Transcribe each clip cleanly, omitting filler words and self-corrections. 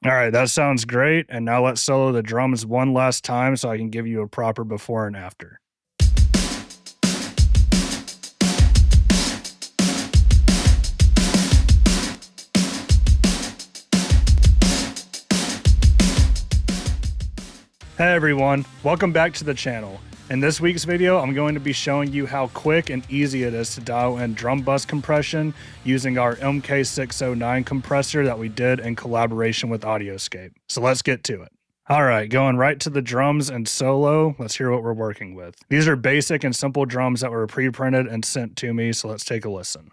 All right, that sounds great. And now let's solo the drums one last time so I can give you a proper before and after. Hey everyone, welcome back to the channel. In this week's video, I'm going to be showing you how quick and easy it is to dial in drum bus compression using our MK-609 compressor that we did in collaboration with Audioscape. So let's get to it. All right, going right to the drums and solo, let's hear what we're working with. These are basic and simple drums that were pre-printed and sent to me, so let's take a listen.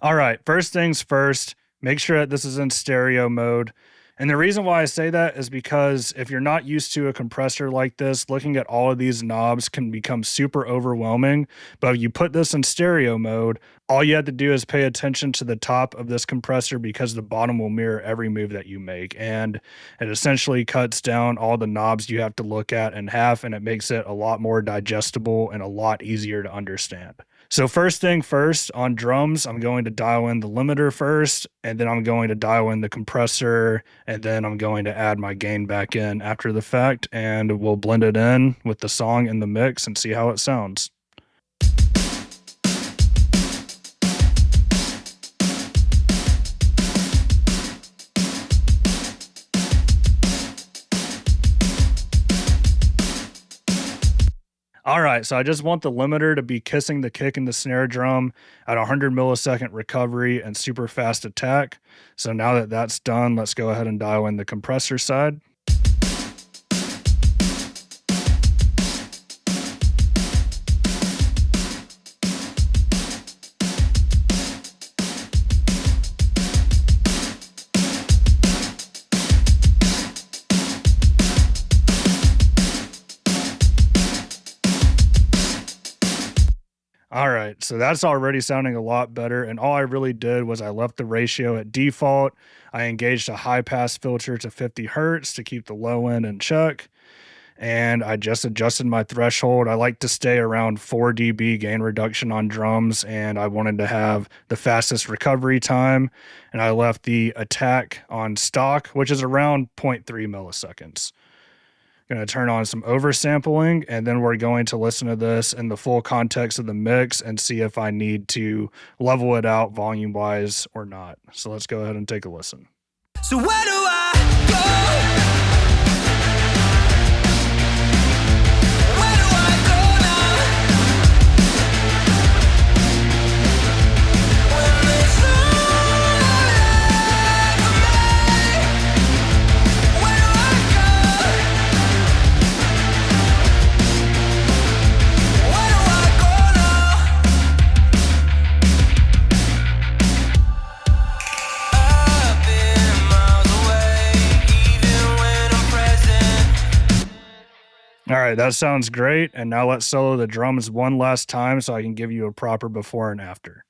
All right, first things first, make sure that this is in stereo mode. And the reason why I say that is because if you're not used to a compressor like this, looking at all of these knobs can become super overwhelming. But if you put this in stereo mode, all you have to do is pay attention to the top of this compressor because the bottom will mirror every move that you make. And it essentially cuts down all the knobs you have to look at in half, and it makes it a lot more digestible and a lot easier to understand. So first thing first, on drums, I'm going to dial in the limiter first, and then I'm going to dial in the compressor, and then I'm going to add my gain back in after the fact, and we'll blend it in with the song in the mix and see how it sounds. All right, so I just want the limiter to be kissing the kick and the snare drum at 100 millisecond recovery and super fast attack. So now that that's done, let's go ahead and dial in the compressor side. All right, so that's already sounding a lot better, and all I really did was I left the ratio at default. I engaged a high pass filter to 50 hertz to keep the low end in check, and I just adjusted my threshold. I like to stay around 4 dB gain reduction on drums, and I wanted to have the fastest recovery time, and I left the attack on stock, which is around 0.3 milliseconds. Going to turn on some oversampling, and then we're going to listen to this in the full context of the mix and see if I need to level it out volume wise or not. So let's go ahead and take a listen. So where do I go? All right, that sounds great. And now let's solo the drums one last time so I can give you a proper before and after.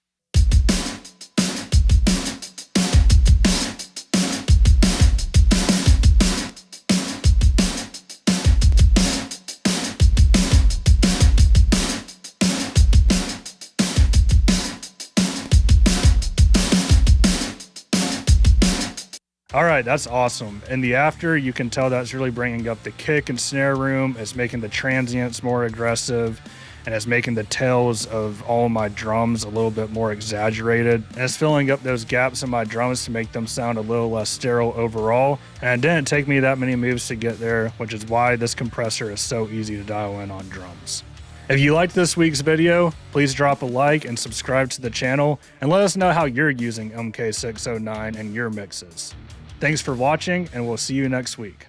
All right, that's awesome. In the after, you can tell that's really bringing up the kick and snare room. It's making the transients more aggressive, and it's making the tails of all my drums a little bit more exaggerated. And it's filling up those gaps in my drums to make them sound a little less sterile overall. And it didn't take me that many moves to get there, which is why this compressor is so easy to dial in on drums. If you liked this week's video, please drop a like and subscribe to the channel, and let us know how you're using MK-609 in your mixes. Thanks for watching, and we'll see you next week.